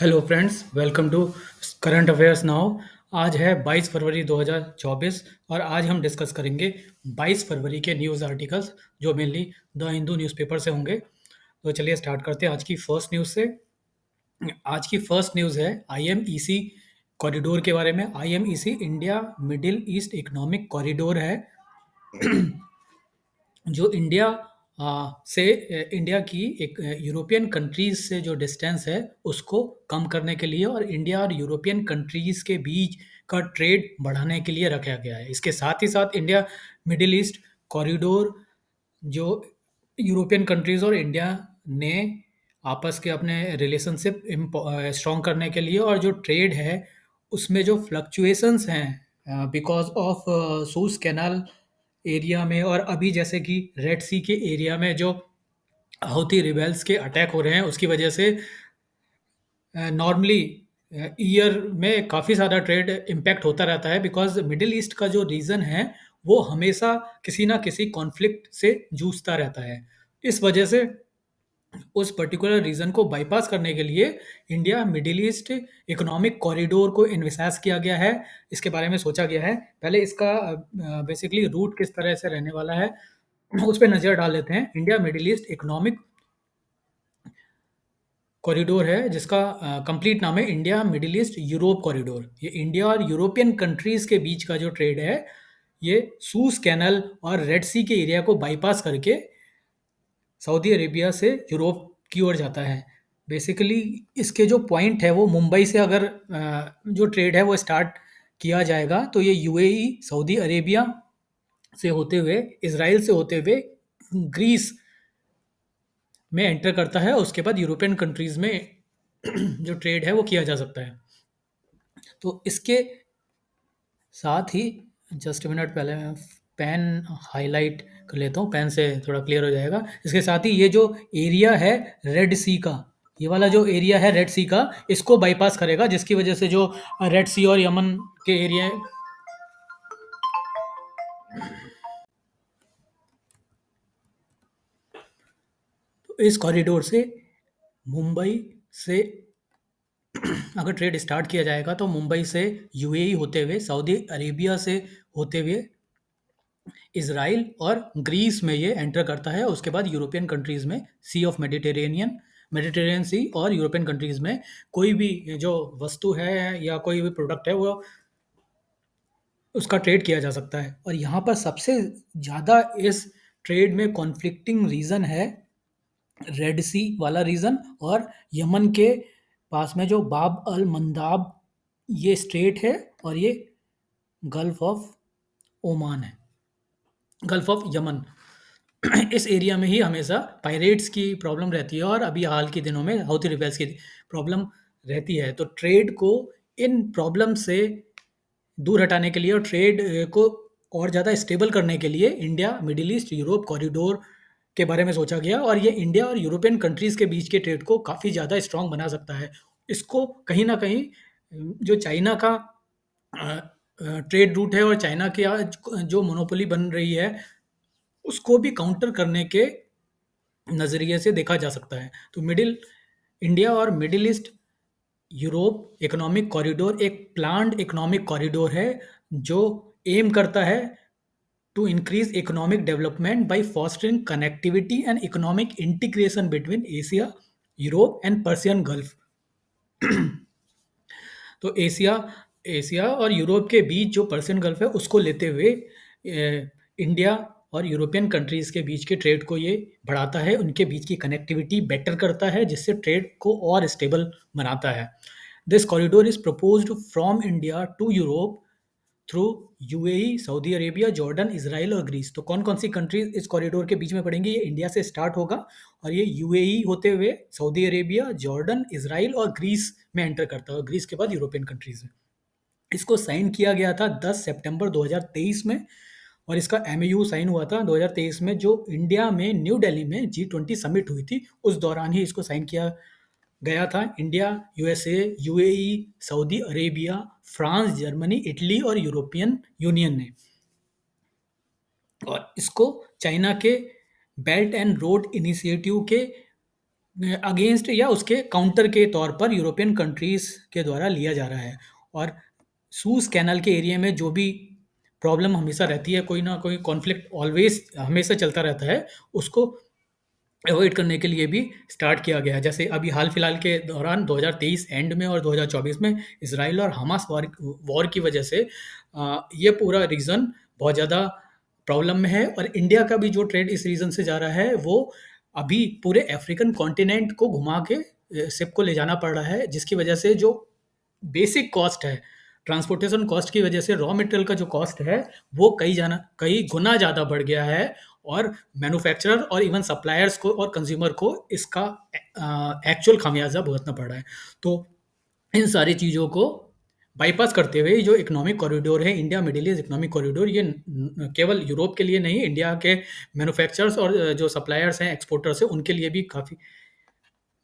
Hello friends, welcome to current affairs now. आज है 22 फरवरी 2024 और आज हम डिस्कस करेंगे 22 फरवरी के न्यूज़ आर्टिकल्स जो मेनली द हिंदू न्यूज़पेपर से होंगे। तो चलिए स्टार्ट करते हैं आज की फर्स्ट न्यूज़ से। आज की फर्स्ट न्यूज़ है आईएमईसी कॉरिडोर के बारे में। IMEC India middle east economic corridor है जो इंडिया की एक यूरोपियन कंट्रीज से जो डिस्टेंस है उसको कम करने के लिए और इंडिया और यूरोपियन कंट्रीज के बीच का ट्रेड बढ़ाने के लिए रखा गया है। इसके साथ ही साथ इंडिया मिडिल ईस्ट कॉरिडोर जो यूरोपियन कंट्रीज और इंडिया ने आपस के अपने रिलेशनशिप स्ट्रॉन्ग करने के लिए और जो ट्रेड है उसमें जो फ्लक्चुएशंस हैं because of shoes canal area में और अभी जैसे कि रेड सी के एरिया में जो हouthi रिबेल्स के अटैक हो रहे हैं उसकी वजह से नॉर्मली ईयर में काफ़ी ज़्यादा ट्रेड इम्पैक्ट होता रहता है बिकॉज़ मिडिल ईस्ट का जो रीजन है वो हमेशा किसी ना किसी कॉन्फ्लिक्ट से जूझता रहता है। इस वजह से उस पर्टिकुलर रीजन को बाईपास करने के लिए India middle east economic corridor को इन्विसाज किया गया है। इसके बारे में सोचा गया है। पहले इसका बेसिकली रूट किस तरह से रहने वाला है उस पे नज़र डाल लेते हैं। India middle east economic corridor है जिसका कंप्लीट नाम है India middle East Europe corridor. ये इंडिया और यूरोपियन कंट्रीज के बीच का जो ट्रेड है ये सूज कैनल और रेड सी के एरिया को बाईपास करके सऊदी अरेबिया से यूरोप की ओर जाता है। बेसिकली इसके जो पॉइंट है वो मुंबई से अगर जो ट्रेड है वो स्टार्ट किया जाएगा तो ये यूएई सऊदी अरेबिया से होते हुए इसराइल से होते हुए ग्रीस में एंटर करता है। उसके बाद यूरोपियन कंट्रीज में जो ट्रेड है वो किया जा सकता है। तो इसके साथ ही जस्ट मिनट पहले मैं पेन हाईलाइट कर लेता हूँ, पेन से थोड़ा क्लियर हो जाएगा। इसके साथ ही ये जो एरिया है रेड सी का, ये वाला जो एरिया है रेड सी का, इसको बाईपास करेगा जिसकी वजह से जो रेड सी और यमन के एरिया इस कॉरिडोर से मुंबई से अगर ट्रेड स्टार्ट किया जाएगा तो मुंबई से यूएई होते हुए सऊदी अरेबिया से होते हुए इज़राइल और ग्रीस में ये एंटर करता है। उसके बाद यूरोपियन कंट्रीज़ में सी ऑफ मेडिटेरेनियन सी और यूरोपियन कंट्रीज़ में कोई भी जो वस्तु है या कोई भी प्रोडक्ट है वो उसका ट्रेड किया जा सकता है। और यहाँ पर सबसे ज़्यादा इस ट्रेड में कॉन्फ्लिक्टिंग रीज़न है रेड सी वाला रीजन और यमन के पास में जो बाब अल मंदाब ये स्ट्रेट है और ये गल्फ ऑफ ओमान है, गल्फ ऑफ यमन। इस एरिया में ही हमेशा पायरेट्स की प्रॉब्लम रहती है और अभी हाल के दिनों में हौथी रिबेल्स की प्रॉब्लम रहती है। तो ट्रेड को इन प्रॉब्लम से दूर हटाने के लिए और ट्रेड को और ज़्यादा स्टेबल करने के लिए India middle East Europe corridor के बारे में सोचा गया और ये इंडिया और यूरोपियन कंट्रीज़ के बीच के ट्रेड को काफ़ी ज़्यादा स्ट्रॉन्ग बना सकता है। इसको कहीं न कहीं जो चाइना का ट्रेड रूट है और चाइना की आज जो मोनोपोली बन रही है, उसको भी काउंटर करने के नज़रिए से देखा जा सकता है। तो मिडिल इंडिया और Middle East Europe economic corridor एक प्लान्ड इकोनॉमिक कॉरिडोर है जो एम करता है to increase economic development by fostering connectivity and economic integration between Asia, Europe and Persian Gulf. तो एशिया एशिया और यूरोप के बीच जो पर्शियन गल्फ है उसको लेते हुए इंडिया और यूरोपियन कंट्रीज़ के बीच के ट्रेड को ये बढ़ाता है, उनके बीच की कनेक्टिविटी बेटर करता है जिससे ट्रेड को और स्टेबल बनाता है। This corridor is proposed from India to Europe through UAE, Saudi Arabia, Jordan, Israel और ग्रीस। तो कौन-कौन सी कंट्रीज़ इस कॉरिडोर के बीच में पड़ेंगी? ये इंडिया से स्टार्ट होगा और ये यूएई होते हुए सऊदी अरेबिया, जॉर्डन, इज़राइल और ग्रीस में एंटर करता है और ग्रीस के बाद यूरोपियन कंट्रीज़ में। इसको साइन किया गया था 10 सितंबर 2023 में और इसका एमओयू साइन हुआ था 2023 में जो इंडिया में न्यू दिल्ली में जी20 समिट हुई थी, उस दौरान ही इसको साइन किया गया था। India, USA, UAE, Saudi Arabia, France, Germany, Italy और यूरोपियन यूनियन ने। और इसको चाइना के बेल्ट एंड रोड इनिशिएटिव के अगेंस्ट या उसके काउंटर के तौर पर यूरोपियन कंट्रीज़ के द्वारा लिया जा रहा है। और सूज़ कैनाल के एरिया में जो भी प्रॉब्लम हमेशा रहती है, कोई ना कोई कॉन्फ्लिक्ट ऑलवेज़ हमेशा चलता रहता है, उसको अवॉइड करने के लिए भी स्टार्ट किया गया है। जैसे अभी हाल-फिलहाल के दौरान 2023 एंड में और 2024 में इज़राइल और हमास वॉर वॉर की वजह से ये पूरा रीजन बहुत ज़्यादा प्रॉब्लम में है, और इंडिया का भी जो ट्रेड इस रीजन से जा रहा है, वो अभी पूरे अफ्रीकन कॉन्टिनेंट को घुमा के शिप को ले जाना पड़ रहा है, जिसकी वजह से जो बेसिक कॉस्ट है, ट्रांसपोर्टेशन कॉस्ट की वजह से रॉ मटेरियल का जो कॉस्ट है, वो कई गुना ज़्यादा बढ़ गया है, और मैन्युफैक्चरर और इवन सप्लायर्स को और कंज्यूमर को इसका एक्चुअल खामियाज़ा भुगतना पड़ रहा है। तो इन सारी चीज़ों को बाईपास करते हुए ये जो इकोनॉमिक कॉरिडोर है, India middle east economic corridor, ये केवल यूरोप के लिए नहीं, इंडिया के मैन्युफैक्चरर्स और जो सप्लायर्स हैं, एक्सपोर्टर्स हैं, उनके लिए भी काफ़ी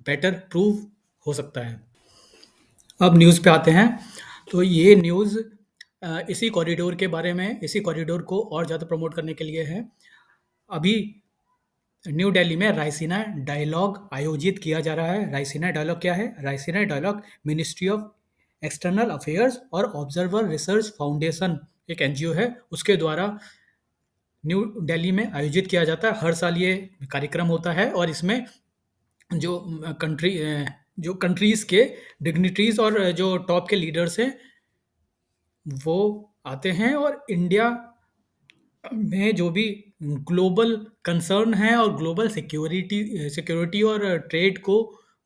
बेटर प्रूव हो सकता है। अब न्यूज़ पे आते हैं। तो ये न्यूज़ इसी कॉरिडोर के बारे में, इसी कॉरिडोर को और ज़्यादा प्रमोट करने के लिए है। अभी न्यू दिल्ली में रायसीना डायलॉग आयोजित किया जा रहा है। रायसीना डायलॉग क्या है? Raisina dialogue ministry of external affairs और ऑब्जर्वर रिसर्च फाउंडेशन, एक एनजीओ है, उसके द्वारा न्यू दिल्ली में आयोजित किया जाता है। हर साल ये कार्यक्रम होता है, और इसमें जो जो कंट्रीज़ के डिग्निटरीज़ और जो टॉप के लीडर्स हैं, वो आते हैं, और इंडिया में जो भी ग्लोबल कंसर्न है और ग्लोबल सिक्योरिटी सिक्योरिटी और ट्रेड को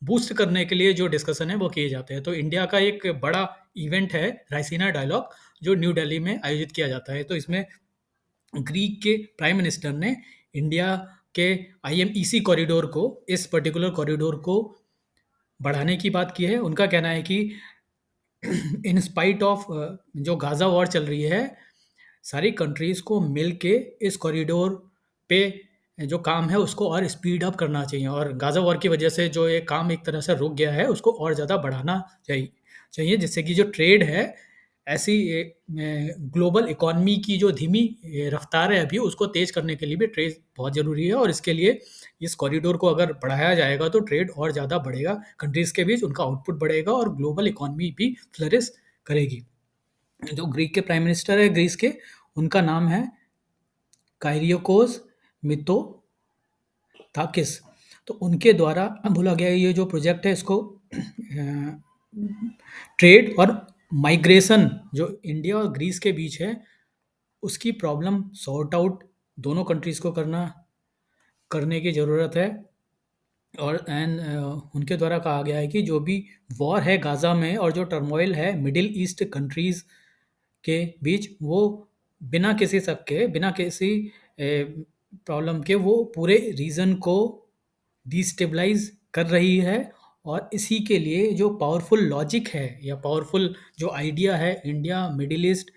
बूस्ट करने के लिए जो डिस्कशन है वो किए जाते हैं। तो इंडिया का एक बड़ा इवेंट है राइसीना डायलॉग, जो न्यू दिल्ली में आयोजित किया जाता है। तो इसमें ग्रीक के प्राइम मिनिस्टर ने इंडिया के आईएमईसी कॉरिडोर को, इस पर्टिकुलर कॉरिडोर को बढ़ाने की बात की है। उनका कहना है कि इन स्पाइट ऑफ जो गाज़ा वॉर चल रही है, सारी कंट्रीज़ को मिल के इस कॉरिडोर पे जो काम है उसको और स्पीड अप करना चाहिए, और गाज़ा वॉर की वजह से जो ये काम एक तरह से रुक गया है, उसको और ज़्यादा बढ़ाना चाहिए, जिससे कि जो ट्रेड है, ऐसी ग्लोबल इकोनॉमी की जो धीमी रफ्तार है अभी, उसको तेज़ करने के लिए भी ट्रेड बहुत ज़रूरी है, और इसके लिए इस कॉरिडोर को अगर बढ़ाया जाएगा तो ट्रेड और ज़्यादा बढ़ेगा कंट्रीज़ के बीच, उनका आउटपुट बढ़ेगा और ग्लोबल इकोनॉमी भी फ्लरिश करेगी। जो ग्रीक के प्राइम मिनिस्टर है ग्रीस के, उनका नाम है काइरियोकोस मिथोताकिस। तो उनके द्वारा बोला गया है ये जो प्रोजेक्ट है इसको ट्रेड और माइग्रेशन जो इंडिया और ग्रीस के बीच है, उसकी प्रॉब्लम सॉर्ट आउट दोनों कंट्रीज़ को करने की ज़रूरत है। और उनके द्वारा कहा गया है कि जो भी वॉर है गाज़ा में और जो टर्मोइल है मिडिल ईस्ट कंट्रीज़ के बीच, वो बिना किसी प्रॉब्लम के वो पूरे रीजन को डिस्टेबलाइज कर रही है। और इसी के लिए जो पावरफुल लॉजिक है या पावरफुल जो आइडिया है India middle East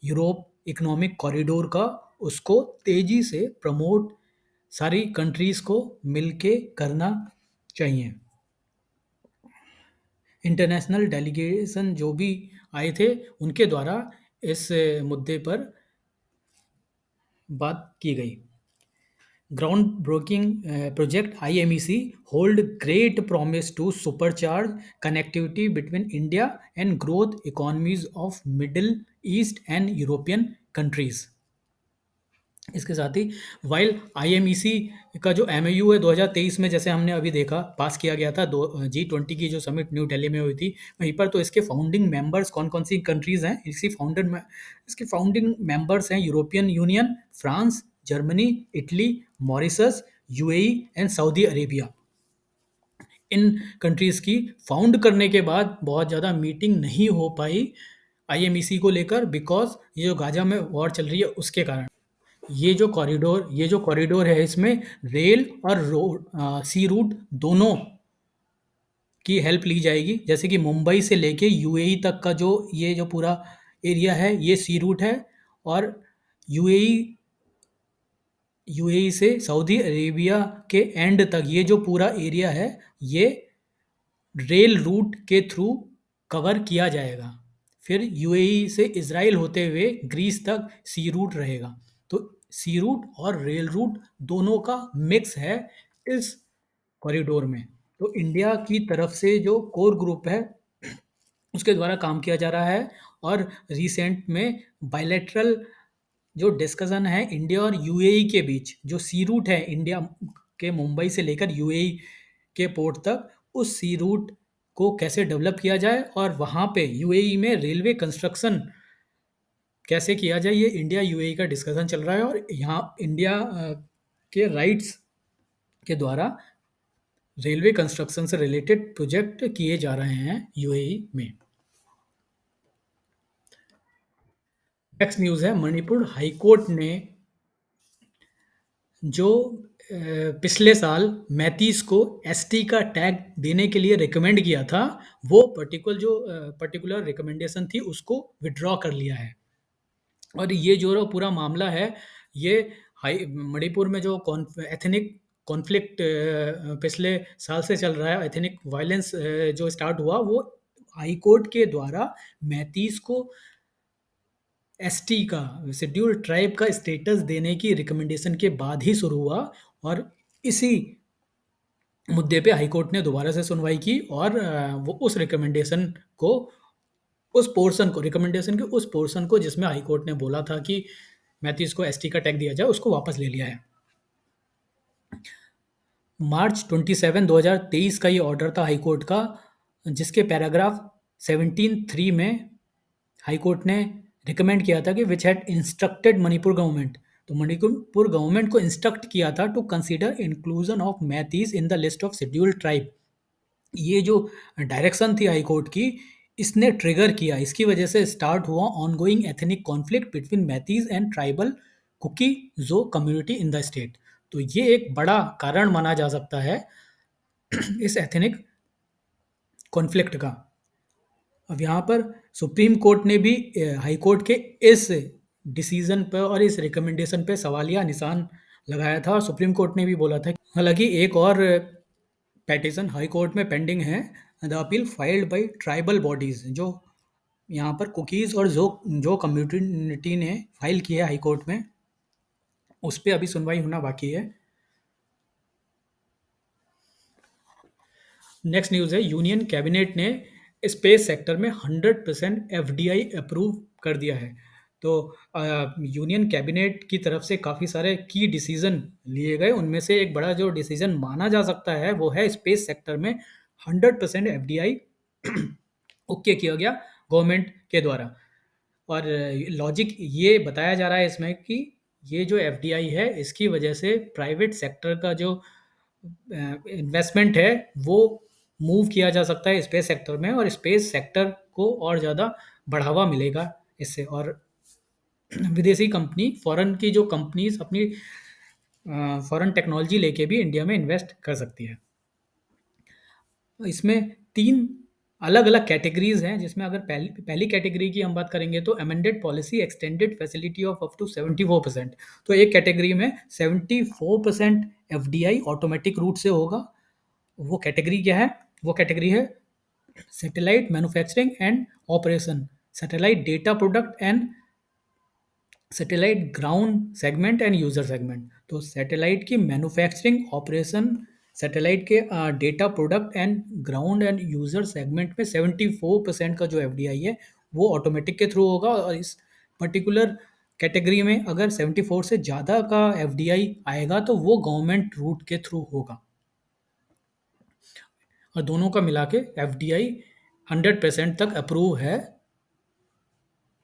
Europe economic corridor का, उसको तेजी से प्रमोट सारी कंट्रीज को मिलके करना चाहिए। इंटरनेशनल डेलीगेशन जो भी आए थे, उनके द्वारा इस मुद्दे पर बात की गई। Ground breaking project IMEC hold great promise to supercharge connectivity between India and growth economies of Middle East and European countries. इसके साथ ही वाइल आईएमईसी का जो एमओयू है 2023 में, जैसे हमने अभी देखा, पास किया गया था, दो G20 की जो समिट न्यू दिल्ली में हुई थी वहीं पर, तो इसके फाउंडिंग मेंबर्स कौन कौन सी कंट्रीज़ हैं, इसके फाउंडिंग मेंबर्स हैं European union, France, Germany, Italy, Mauritius, UAE and Saudi Arabia. In countries की फाउंड करने के बाद बहुत ज़्यादा मीटिंग नहीं हो पाई आईएमईसी को लेकर, बिकॉज ये जो गाजा में वॉर चल रही है उसके कारण। ये जो कॉरिडोर है, इसमें रेल और सी रूट दोनों की हेल्प ली जाएगी। जैसे कि मुंबई से लेके यूएई तक का जो ये जो पूरा एरिया है, ये सी रूट है, और यूएई यूएई से सऊदी अरेबिया के एंड तक ये जो पूरा एरिया है, ये रेल रूट के थ्रू कवर किया जाएगा। फिर यूएई से इज़राइल होते हुए ग्रीस तक सी रूट रहेगा। तो सी रूट और रेल रूट दोनों का मिक्स है इस कॉरिडोर में। तो इंडिया की तरफ से जो कोर ग्रुप है, उसके द्वारा काम किया जा रहा है और रिसेंट में बायलैटरल जो डिस्कशन है इंडिया और यूएई के बीच, जो सी रूट है इंडिया के मुंबई से लेकर यूएई के पोर्ट तक, उस सी रूट को कैसे डेवलप किया जाए और वहाँ पे यूएई में रेलवे कंस्ट्रक्शन कैसे किया जाए, ये इंडिया यूएई का डिस्कशन चल रहा है। और यहाँ इंडिया के राइट्स के द्वारा रेलवे कंस्ट्रक्शन से रिलेटेड प्रोजेक्ट किए जा रहे हैं यूएई में। नेक्स्ट न्यूज़ है, मणिपुर हाई कोर्ट ने जो पिछले साल मैतीस को एसटी का टैग देने के लिए रिकमेंड किया था, वो पर्टिकुलर रिकमेंडेशन थी उसको विड्रॉ कर लिया है। और ये जो पूरा मामला है, ये हाई मणिपुर में जो एथनिक कॉन्फ्लिक्ट पिछले साल से चल रहा है, एथनिक वायलेंस जो स्टार्ट हुआ, वो हाई कोर्ट के द्वारा मैतीस को एसटी का, शेड्यूल ट्राइब का स्टेटस देने की रिकमेंडेशन के बाद ही शुरू हुआ। और इसी मुद्दे पे हाई कोर्ट ने दोबारा से सुनवाई की और वो उस रिकमेंडेशन को, रिकमेंडेशन के उस पोर्शन को जिसमें हाई कोर्ट ने बोला था कि मैथ्यूज को एसटी का टैग दिया जाए, उसको वापस ले लिया है। मार्च 27 2023 का ये ऑर्डर था हाई कोर्ट का, जिसके पैराग्राफ 17(3) में हाई कोर्ट ने रिकमेंड किया था कि which had instructed Manipur government, तो मणिपुर गवर्नमेंट को इंस्ट्रक्ट किया था to consider inclusion of Meiteis in the list of scheduled tribe. ये जो डायरेक्शन थी हाई कोर्ट की, इसने ट्रिगर किया, इसकी वजह से स्टार्ट हुआ ongoing ethnic conflict between Meiteis and tribal Kuki जो कम्युनिटी इन द स्टेट। तो ये एक बड़ा कारण माना जा सकता है इस एथनिक कॉन्फ्लिक्ट का। अब यहाँ पर सुप्रीम कोर्ट ने भी हाई कोर्ट के इस डिसीजन पर और इस रिकमेंडेशन पे सवालिया निशान लगाया था, और सुप्रीम कोर्ट ने भी बोला था। हालांकि एक और पेटिशन हाई कोर्ट में पेंडिंग है, the appeal filed by tribal bodies, जो यहाँ पर कुकीज़ और जो कम्युनिटी ने फाइल किया है हाई कोर्ट में, उस पर अभी सुनवाई होना बाकी है। नेक्स्ट न्यूज़ है, यूनियन कैबिनेट ने स्पेस सेक्टर में 100% एफडीआई अप्रूव कर दिया है। तो यूनियन कैबिनेट की तरफ से काफ़ी सारे की डिसीजन लिए गए, उनमें से एक बड़ा जो डिसीजन माना जा सकता है वो है स्पेस सेक्टर में 100% एफडीआई ओके किया गया गवर्नमेंट के द्वारा। और लॉजिक ये बताया जा रहा है इसमें कि ये जो एफडीआई है, इसकी वजह से प्राइवेट सेक्टर का जो इन्वेस्टमेंट है वो मूव किया जा सकता है स्पेस सेक्टर में, और स्पेस सेक्टर को और ज़्यादा बढ़ावा मिलेगा इससे। और विदेशी कंपनी, फॉरेन की जो कंपनीज अपनी फॉरेन टेक्नोलॉजी लेके भी इंडिया में इन्वेस्ट कर सकती है। इसमें 3 अलग-अलग कैटेगरीज़ हैं, जिसमें अगर पहली कैटेगरी की हम बात करेंगे तो amended policy extended facility of up to 74%। तो एक कैटेगरी में 74% एफडीआई ऑटोमेटिक रूट से होगा। वो कैटेगरी क्या है? वो कैटेगरी है satellite manufacturing and operation, satellite data product and satellite ground segment end user segment. तो सैटेलाइट की मैन्युफैक्चरिंग, ऑपरेशन, सैटेलाइट के data product and ground end user segment में 74% का जो एफडीआई है वो ऑटोमेटिक के थ्रू होगा। और इस पर्टिकुलर कैटेगरी में अगर 74 से ज़्यादा का एफडीआई आएगा तो वो गवर्नमेंट रूट के थ्रू होगा। और दोनों का मिला के एफडीआई 100% तक अप्रूव है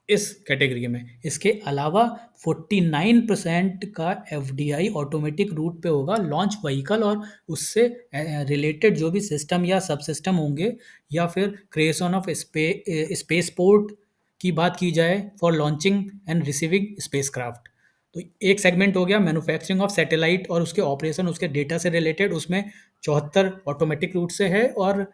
इस कैटेगरी में। इसके अलावा 49% का एफडीआई ऑटोमेटिक रूट पे होगा लॉन्च व्हीकल और उससे रिलेटेड जो भी सिस्टम या सब सिस्टम होंगे, या फिर क्रिएशन ऑफ स्पेस पोर्ट की बात की जाए for launching and receiving spacecraft. तो एक सेगमेंट हो गया मैन्युफैक्चरिंग ऑफ सैटेलाइट और उसके ऑपरेशन, उसके डेटा से रिलेटेड, उसमें 74 ऑटोमेटिक रूट से है और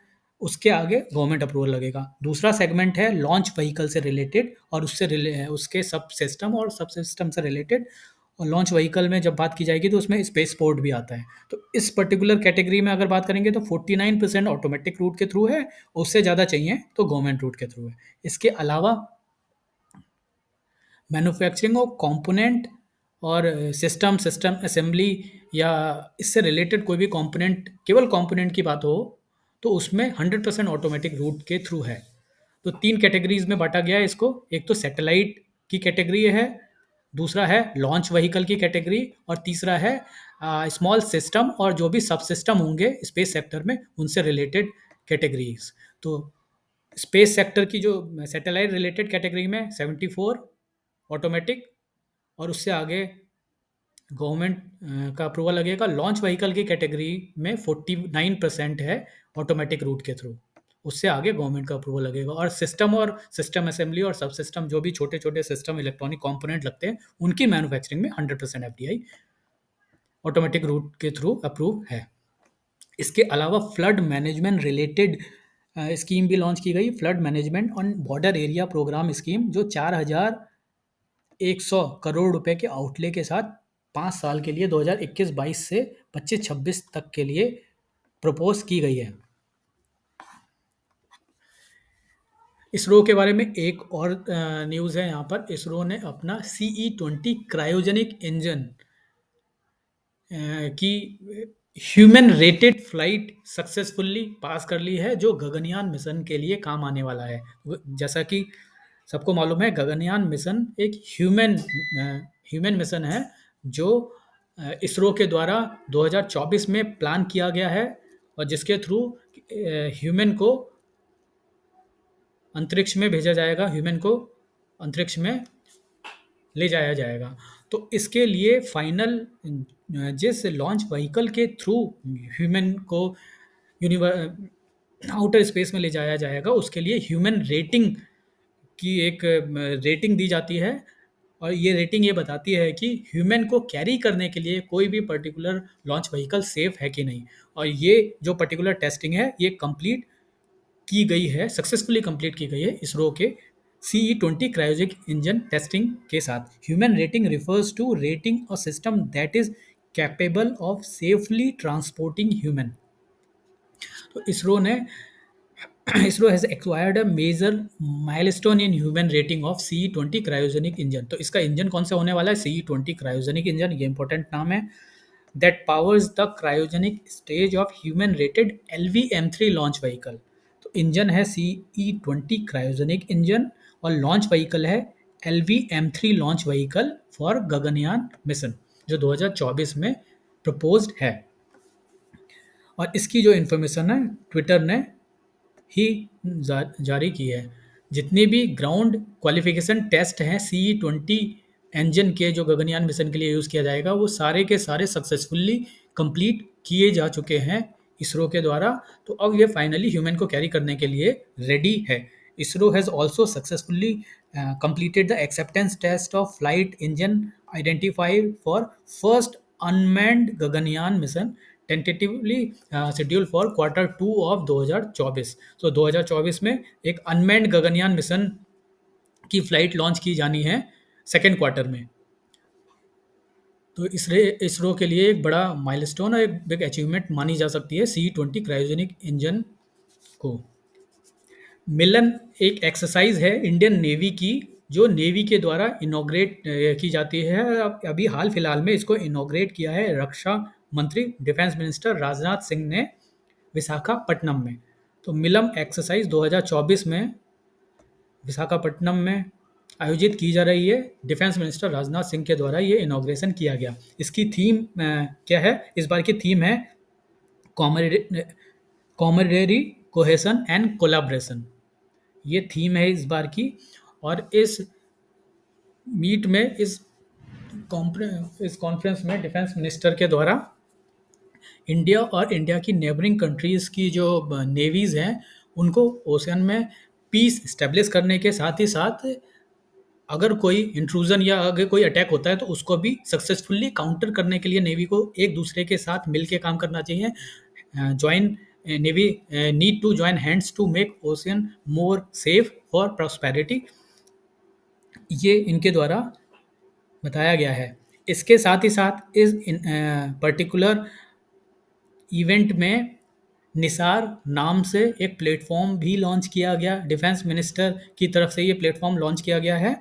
उसके आगे गवर्नमेंट अप्रूवल लगेगा। दूसरा सेगमेंट है लॉन्च व्हीकल से रिलेटेड और उसके सब सिस्टम और सब सिस्टम से रिलेटेड। और लॉन्च व्हीकल में जब बात की जाएगी तो उसमें स्पेस पोर्ट भी आता है। तो इस पर्टिकुलर कैटेगरी में अगर बात करेंगे तो 49% ऑटोमेटिक रूट के थ्रू है, उससे ज़्यादा चाहिए तो गवर्नमेंट रूट के थ्रू है। इसके अलावा मैन्युफैक्चरिंग ऑफ कंपोनेंट और सिस्टम सिस्टम असेंबली या इससे रिलेटेड कोई भी कंपोनेंट, केवल कंपोनेंट की बात हो, तो उसमें 100% ऑटोमेटिक रूट के थ्रू है। तो 3 कैटेगरीज़ में बाँटा गया है इसको। एक तो सैटेलाइट की कैटेगरी है, दूसरा है लॉन्च व्हीकल की कैटेगरी और तीसरा है स्मॉल सिस्टम और जो भी सबसिस्टम होंगे स्पेस सेक्टर में उनसे रिलेटेड कैटेगरीज़। तो स्पेस सेक्टर की जो सैटेलाइट रिलेटेड कैटेगरी में 74 ऑटोमेटिक और उससे आगे गवर्नमेंट का अप्रूवल लगेगा। लॉन्च व्हीकल की कैटेगरी में 49% है ऑटोमेटिक रूट के थ्रू, उससे आगे गवर्नमेंट का अप्रूवल लगेगा। और सिस्टम असेंबली और सब सिस्टम जो भी छोटे छोटे सिस्टम इलेक्ट्रॉनिक कंपोनेंट लगते हैं उनकी मैन्युफैक्चरिंग में 100% एफडीआई ऑटोमेटिक रूट के थ्रू अप्रूव है। इसके अलावा फ्लड मैनेजमेंट रिलेटेड स्कीम भी लॉन्च की गई, flood management on border area programme scheme, जो 4,100 करोड़ रुपए के आउटले के साथ 5 साल के लिए 2021-22 से 25-26 तक के लिए प्रपोज की गई है। इसरो के बारे में एक और न्यूज़ है यहाँ पर। इसरो ने अपना CE-20 क्रायोजेनिक इंजन की human rated flight successfully pass कर ली है, जो गगनयान मिशन के लिए काम आने वाला है। जैसा कि सबको मालूम है, गगनयान मिशन एक ह्यूमन मिशन है जो इसरो के द्वारा 2024 में प्लान किया गया है और जिसके थ्रू ह्यूमन को अंतरिक्ष में भेजा जाएगा, ह्यूमन को अंतरिक्ष में ले जाया जाएगा। तो इसके लिए फाइनल जिस लॉन्च व्हीकल के थ्रू ह्यूमन को आउटर स्पेस में ले जाया जाएगा, उसके लिए ह्यूमन रेटिंग की एक रेटिंग दी जाती है और ये रेटिंग ये बताती है कि ह्यूमन को कैरी करने के लिए कोई भी पर्टिकुलर लॉन्च व्हीकल सेफ है कि नहीं। और ये जो पर्टिकुलर टेस्टिंग है ये कंप्लीट की गई है, सक्सेसफुली कंप्लीट की गई है इसरो के CE-20 क्रायोजेनिक इंजन टेस्टिंग के साथ। Human rating refers to rating a system that is capable of safely transporting human. तो ISRO has acquired a major milestone in human rating of CE-20 cryogenic engine. तो इसका engine कौन सा होने वाला है? CE-20 क्रायोजेनिक इंजन, ये important नाम है। That powers the cryogenic stage of human rated LV-M3 launch vehicle. तो इंजन है CE-20 क्रायोजेनिक इंजन और लॉन्च व्हीकल है LV-M3 launch vehicle for Gaganyaan mission, जो 2024 में प्रपोज्ड है। और इसकी जो इन्फॉर्मेशन है ट्विटर ने ही जारी की है। जितने भी ग्राउंड क्वालिफिकेशन टेस्ट हैं CE-20 इंजन के, जो गगनयान मिशन के लिए यूज़ किया जाएगा, वो सारे के सारे सक्सेसफुली कंप्लीट किए जा चुके हैं इसरो के द्वारा। तो अब ये फाइनली ह्यूमन को कैरी करने के लिए रेडी है। ISRO has also successfully completed the acceptance test of flight engine identified for first unmanned Gaganyaan mission tentatively schedule for Q2 of 2024। तो 2024 में एक अनमैन्ड गगनयान मिशन की फ्लाइट लॉन्च की जानी है सेकेंड क्वार्टर में। तो इसरो के लिए एक बड़ा माइलस्टोन और एक बिग अचीवमेंट मानी जा सकती है CE-20 क्रायोजेनिक इंजन को। मिलन एक एक्सरसाइज है इंडियन नेवी की, जो नेवी के द्वारा इनॉग्रेट की जाती है। अभी हाल फिलहाल में इसको इनॉग्रेट किया है रक्षा मंत्री, डिफेंस मिनिस्टर राजनाथ सिंह ने विशाखापट्टनम में। तो मिलम एक्सरसाइज 2024 में विशाखापट्टनम में आयोजित की जा रही है। डिफेंस मिनिस्टर राजनाथ सिंह के द्वारा ये इनॉग्रेशन किया गया। इसकी थीम क्या है? इस बार की थीम है कॉमरेडरी, कोहेसन एंड कोलैबोरेशन। ये थीम है इस बार की। और इस मीट में इस कॉन्फ्रेंस में डिफेंस मिनिस्टर के द्वारा इंडिया और इंडिया की नेबरिंग कंट्रीज़ की जो नेवीज़ हैं उनको ओशन में पीस इस्टेब्लिश करने के साथ ही साथ अगर कोई इंट्रूजन या अगर कोई अटैक होता है तो उसको भी सक्सेसफुली काउंटर करने के लिए नेवी को एक दूसरे के साथ मिल के काम करना चाहिए। Join navy need to join hands to make ocean more safe for prosperity, ये इनके द्वारा बताया गया है। इसके साथ ही साथ इस पर्टिकुलर इवेंट में निसार नाम से एक प्लेटफॉर्म भी लॉन्च किया गया। डिफेंस मिनिस्टर की तरफ से ये प्लेटफॉर्म लॉन्च किया गया है।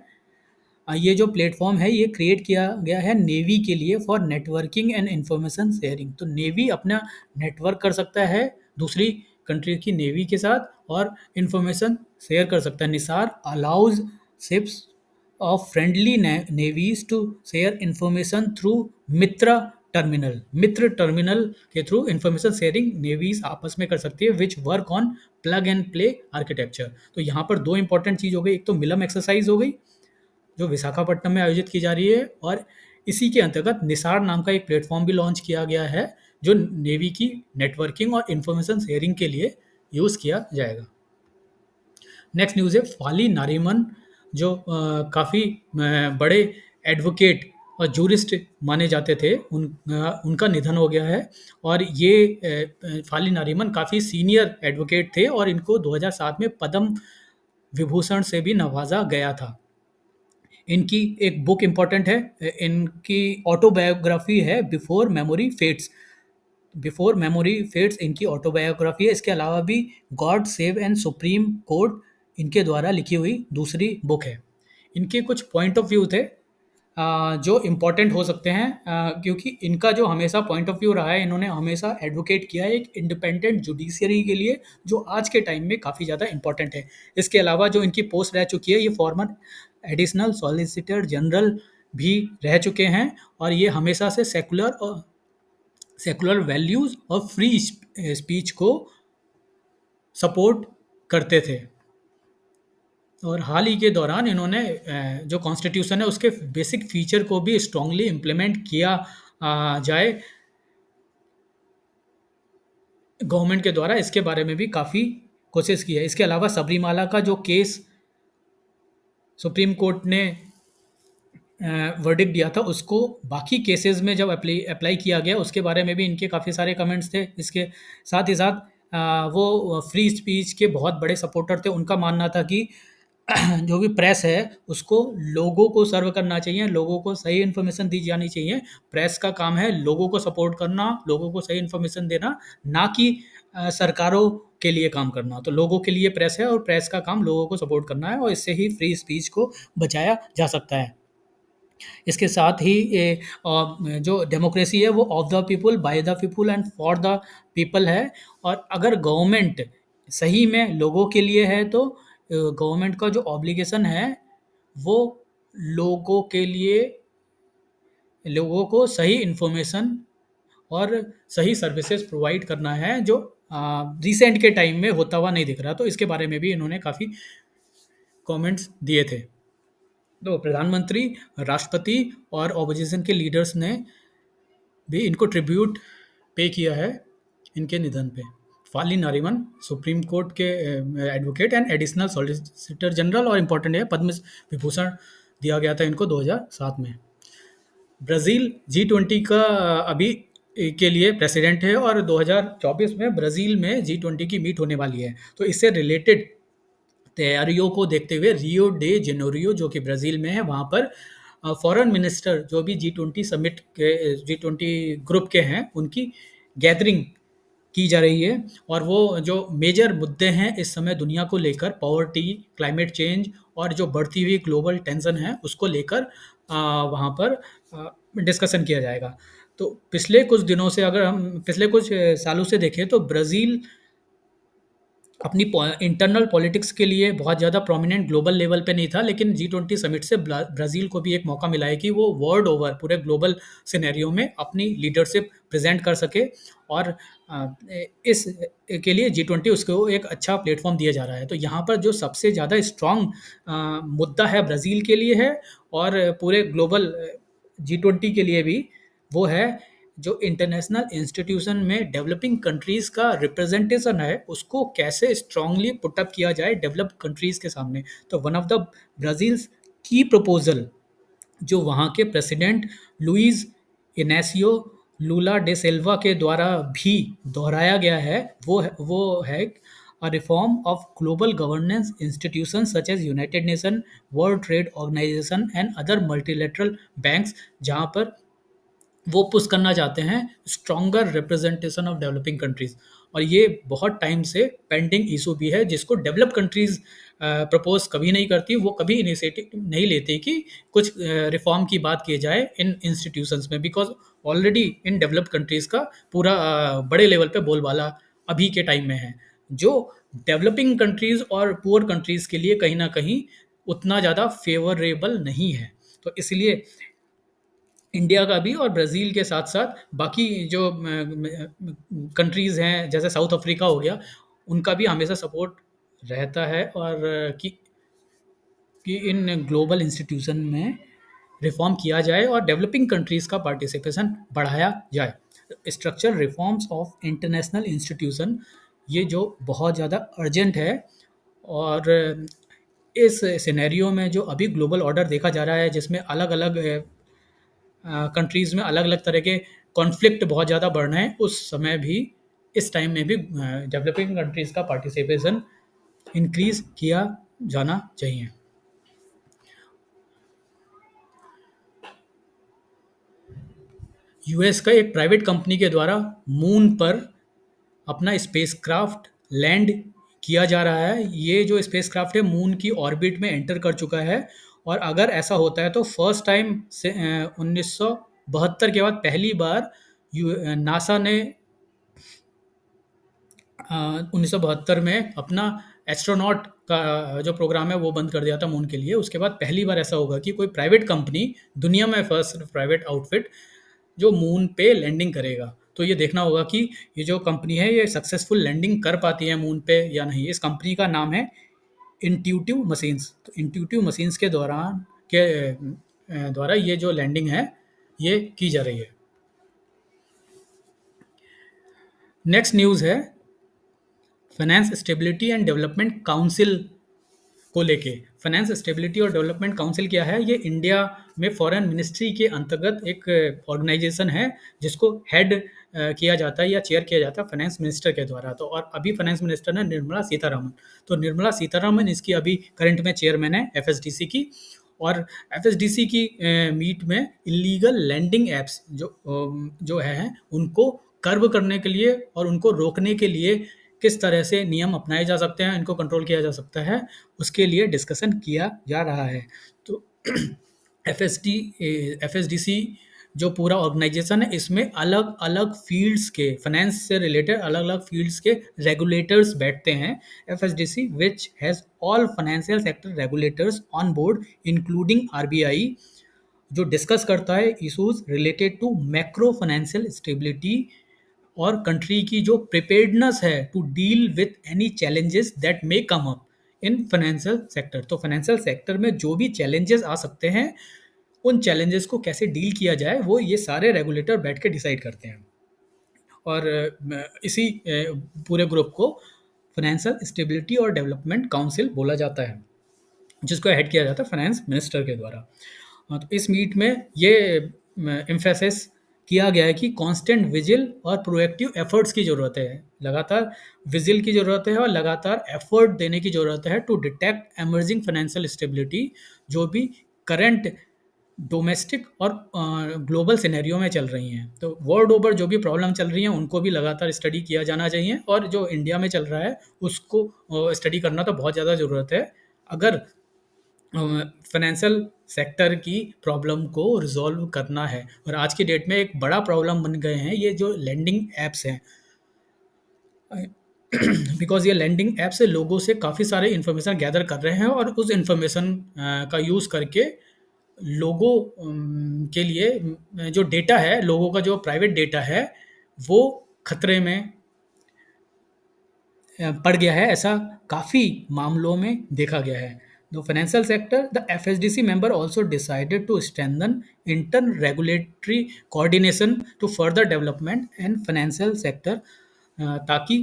ये जो प्लेटफॉर्म है ये क्रिएट किया गया है नेवी के लिए for networking and information sharing. तो नेवी अपना नेटवर्क कर सकता है दूसरी कंट्री की नेवी के साथ और इंफॉर्मेशन शेयर कर सकता है। Nisar allows ships of friendly navies to share information through Mitra terminal. Mitra terminal के थ्रू इंफॉर्मेशन शेयरिंग नेवीज आपस में कर सकती है which work on plug and play architecture. तो यहाँ पर दो इंपॉर्टेंट चीज़ हो गई, एक तो मिलम एक्सरसाइज हो गई जो विशाखापट्टनम में आयोजित की जा रही है, और इसी के अंतर्गत निसार नाम का एक प्लेटफॉर्म भी लॉन्च किया गया है जो नेवी की नेटवर्किंग और इंफॉर्मेशन शेयरिंग के लिए यूज़ किया जाएगा। नेक्स्ट न्यूज़ है फाली नारीमन जो काफ़ी बड़े एडवोकेट और जूरिस्ट माने जाते थे, उनका निधन हो गया है। और ये फाली नारीमन काफ़ी सीनियर एडवोकेट थे और इनको 2007 में पद्म विभूषण से भी नवाजा गया था। इनकी एक बुक इम्पॉर्टेंट है, इनकी ऑटोबायोग्राफी है before memory fades. Before memory fades इनकी ऑटोबायोग्राफी है। इसके अलावा भी God save and supreme court इनके द्वारा लिखी हुई दूसरी बुक है। इनके कुछ पॉइंट ऑफ व्यू थे जो इम्पॉर्टेंट हो सकते हैं, क्योंकि इनका जो हमेशा पॉइंट ऑफ व्यू रहा है, इन्होंने हमेशा एडवोकेट किया है एक इंडिपेंडेंट जुडिशियरी के लिए जो आज के टाइम में काफ़ी ज़्यादा इंपॉर्टेंट है। इसके अलावा जो इनकी पोस्ट रह चुकी है, ये फॉर्मर एडिशनल सॉलिसिटर जनरल भी रह चुके हैं और ये हमेशा से सेकुलर वैल्यूज़ और फ्री स्पीच को सपोर्ट करते थे। और हाल ही के दौरान इन्होंने जो कॉन्स्टिट्यूशन है उसके बेसिक फीचर को भी स्ट्रांगली इम्प्लीमेंट किया जाए गवर्नमेंट के द्वारा, इसके बारे में भी काफ़ी कोशिश की है। इसके अलावा सबरीमाला का जो केस सुप्रीम कोर्ट ने वर्डिक्ट दिया था उसको बाकी केसेस में जब अप्लाई किया गया उसके बारे में भी इनके काफ़ी सारे कमेंट्स थे। इसके साथ ही साथ वो फ्री स्पीच के बहुत बड़े सपोर्टर थे। उनका मानना था कि जो भी प्रेस है उसको लोगों को सर्व करना चाहिए, लोगों को सही इन्फॉर्मेशन दी जानी चाहिए। प्रेस का काम है लोगों को सपोर्ट करना, लोगों को सही इन्फॉर्मेशन देना, ना कि सरकारों के लिए काम करना। तो लोगों के लिए प्रेस है और प्रेस का काम लोगों को सपोर्ट करना है और इससे ही फ्री स्पीच को बचाया जा सकता है। इसके साथ ही जो डेमोक्रेसी है वो of the people, by the people and for the people है। और अगर गवर्नमेंट सही में लोगों के लिए है तो गवर्नमेंट का जो ऑब्लिगेशन है वो लोगों के लिए, लोगों को सही इन्फॉर्मेशन और सही सर्विसेज प्रोवाइड करना है, जो रिसेंट के टाइम में होता हुआ नहीं दिख रहा। तो इसके बारे में भी इन्होंने काफ़ी कमेंट्स दिए थे। तो प्रधानमंत्री, राष्ट्रपति और ऑपोजिशन के लीडर्स ने भी इनको ट्रिब्यूट पे किया है इनके निधन पे। फाली नारिमन सुप्रीम कोर्ट के advocate and additional solicitor general, और इम्पोर्टेंट है पद्म विभूषण दिया गया था इनको 2007 में। ब्राज़ील G20 का अभी के लिए प्रेसिडेंट है और 2024 में ब्राज़ील में G20 की मीट होने वाली है। तो इससे रिलेटेड तैयारियों को देखते हुए रियो डे जेनेरियो जो कि ब्राज़ील में है, वहाँ पर फॉरेन मिनिस्टर जो भी G20 समिट के G20 ग्रुप के हैं उनकी गैदरिंग की जा रही है। और वो जो मेजर मुद्दे हैं इस समय दुनिया को लेकर, पॉवर्टी, क्लाइमेट चेंज और जो बढ़ती हुई ग्लोबल टेंशन है उसको लेकर वहाँ पर डिस्कशन किया जाएगा। तो पिछले कुछ दिनों से, अगर हम पिछले कुछ सालों से देखें तो ब्राज़ील अपनी इंटरनल पॉलिटिक्स के लिए बहुत ज़्यादा प्रोमिनेंट ग्लोबल लेवल पे नहीं था, लेकिन G20 समिट से ब्राज़ील को भी एक मौका मिला है कि वो वर्ल्ड ओवर पूरे ग्लोबल सिनेरियो में अपनी लीडरशिप प्रेजेंट कर सके। और इस के लिए G20 उसको एक अच्छा प्लेटफॉर्म दिया जा रहा है। तो यहाँ पर जो सबसे ज़्यादा स्ट्रॉन्ग मुद्दा है ब्राज़ील के लिए है और पूरे ग्लोबल G20 के लिए भी, वो है जो इंटरनेशनल इंस्टीट्यूशन में डेवलपिंग कंट्रीज़ का रिप्रेजेंटेशन है उसको कैसे स्ट्रांगली पुट अप किया जाए डेवलप्ड कंट्रीज़ के सामने। तो वन ऑफ द ब्राज़ील्स की प्रपोजल जो वहाँ के प्रेसिडेंट लुइस इनेसियो लूला डे सिल्वा के द्वारा भी दोहराया गया है, वो है a reform of global governance institutions such as United Nations, World Trade Organization and other multilateral banks, जहाँ पर वो पुश करना चाहते हैं stronger representation of developing countries. और ये बहुत टाइम से पेंडिंग इशू भी है, जिसको डेवलप कंट्रीज प्रपोज कभी नहीं करती, वो कभी इनिशिएटिव नहीं लेती कि कुछ रिफॉर्म की बात की जाए इन इंस्टीट्यूशंस में, because already in developed countries का पूरा बड़े लेवल पे बोलबाला अभी के टाइम में है, जो डेवलपिंग कंट्रीज और पुअर कंट्रीज के लिए कहीं ना कहीं उतना ज़्यादा फेवरेबल नहीं है। तो इसलिए इंडिया का भी और ब्राज़ील के साथ-साथ बाकी जो कंट्रीज़ हैं, जैसे साउथ अफ्रीका हो गया, उनका भी हमेशा सपोर्ट रहता है, और कि इन ग्लोबल इंस्टीट्यूशन में रिफ़ॉर्म किया जाए और डेवलपिंग कंट्रीज़ का पार्टिसिपेशन बढ़ाया जाए। Structural reforms of international institution, ये जो बहुत ज़्यादा अर्जेंट है। और इस सिनेरियो में जो अभी ग्लोबल ऑर्डर देखा जा रहा है, जिसमें अलग-अलग कंट्रीज़ में अलग-अलग तरह के कॉन्फ्लिक्ट बहुत ज़्यादा बढ़ रहे हैं, उस समय भी, इस टाइम में भी डेवलपिंग कंट्रीज़ का पार्टिसिपेशन इंक्रीज़ किया जाना चाहिए। यूएस का एक प्राइवेट कंपनी के द्वारा मून पर अपना स्पेसक्राफ्ट लैंड किया जा रहा है। ये जो स्पेसक्राफ्ट है मून की ऑर्बिट में एंटर कर चुका है, और अगर ऐसा होता है तो फर्स्ट टाइम से 1972 के बाद पहली बार नासा ने 1972 में अपना एस्ट्रोनॉट का जो प्रोग्राम है वो बंद कर दिया था मून के लिए। उसके बाद पहली बार ऐसा होगा कि कोई प्राइवेट कंपनी, दुनिया में फर्स्ट प्राइवेट आउटफिट, जो मून पे लैंडिंग करेगा। तो ये देखना होगा कि ये जो कंपनी है ये सक्सेसफुल लैंडिंग कर पाती है मून पे या नहीं। इस कंपनी का नाम है इंट्यूटिव मशीन्स। तो इंट्यूटिव मशीन्स के दौरान के द्वारा ये जो लैंडिंग है ये की जा रही है। नेक्स्ट न्यूज़ है finance stability and development council को लेके। फाइनेंस स्टेबिलिटी और डेवलपमेंट काउंसिल क्या है? ये इंडिया में फॉरेन मिनिस्ट्री के अंतर्गत एक ऑर्गेनाइजेशन है, जिसको हेड किया जाता है या चेयर किया जाता है फाइनेंस मिनिस्टर के द्वारा। तो और अभी फाइनेंस मिनिस्टर है निर्मला सीतारमन। तो निर्मला सीतारमन इसकी अभी करंट में चेयरमैन है एफएसडीसी की। और एफएसडीसी की मीट में इलीगल लैंडिंग एप्स जो है उनको कर्व करने के लिए और उनको रोकने के लिए किस तरह से नियम अपनाए जा सकते हैं, इनको कंट्रोल किया जा सकता है, उसके लिए डिस्कशन किया जा रहा है। तो एफएसडी एफएसडीसी जो पूरा ऑर्गेनाइजेशन है, इसमें अलग-अलग फ़ील्ड्स के, फाइनेंस से रिलेटेड अलग-अलग फ़ील्ड्स के रेगुलेटर्स बैठते हैं। FSDC which has all financial sector regulators on board including RBI, जो डिस्कस करता है issues related to macro financial stability और कंट्री की जो प्रिपेयर्डनेस है to deal with any challenges that may come up in financial sector. तो financial sector में जो भी चैलेंजेस आ सकते हैं, उन चैलेंजेस को कैसे डील किया जाए, वो ये सारे रेगुलेटर बैठ के डिसाइड करते हैं। और इसी पूरे ग्रुप को फाइनेंशियल स्टेबिलिटी और डेवलपमेंट काउंसिल बोला जाता है, जिसको हेड किया जाता है फाइनेंस मिनिस्टर के द्वारा। तो इस मीट में ये एम्फेसिस किया गया है कि कांस्टेंट विजिल और प्रोएक्टिव एफर्ट्स की ज़रूरत है। लगातार विजिल की ज़रूरत है और लगातार एफर्ट देने की ज़रूरत है to detect emerging financial stability, जो भी करंट डोमेस्टिक और ग्लोबल सिनेरियो में चल रही हैं। तो वर्ल्ड ओवर जो भी प्रॉब्लम चल रही हैं उनको भी लगातार स्टडी किया जाना चाहिए, और जो इंडिया में चल रहा है उसको स्टडी करना तो बहुत ज़्यादा ज़रूरत है, अगर फाइनेंशियल सेक्टर की प्रॉब्लम को रिजॉल्व करना है। और आज की डेट में एक बड़ा प्रॉब्लम बन गए हैं ये जो लैंडिंग ऐप्स हैं, बिकॉज ये लैंडिंग ऐप से लोगों से काफ़ी सारे इन्फॉर्मेशन गैदर कर रहे हैं, और उस इन्फॉर्मेशन का यूज़ करके लोगों के लिए जो डेटा है, लोगों का जो प्राइवेट डेटा है, वो खतरे में पड़ गया है। ऐसा काफ़ी मामलों में देखा गया है। The financial sector, the FSDC member also decided to strengthen inter regulatory coordination to further development and financial sector, ताकि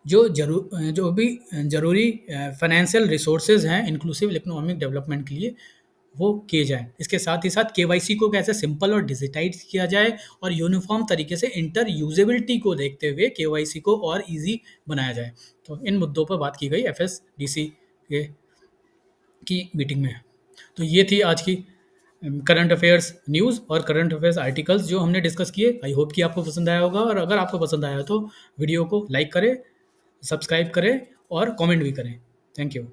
जो भी ज़रूरी फाइनेंशियल रिसोर्सेज हैं इंक्लूसिव इकोनॉमिक डेवलपमेंट के लिए, वो किए जाएँ। इसके साथ ही साथ केवाईसी को कैसे सिंपल और डिजिटाइज़ किया जाए, और यूनिफ़ॉर्म तरीके से इंटर यूज़ेबिलिटी को देखते हुए केवाईसी को और ईज़ी बनाया जाए। तो इन मुद्दों पर बात की गई एफएसडीसी के की मीटिंग में। तो ये थी आज की करंट अफेयर्स न्यूज़ और करंट अफेयर्स आर्टिकल्स जो हमने डिस्कस किए। आई होप कि आपको पसंद आया होगा, और अगर आपको पसंद आया तो वीडियो को लाइक करें, सब्सक्राइब करें और कमेंट भी करें। Thank you.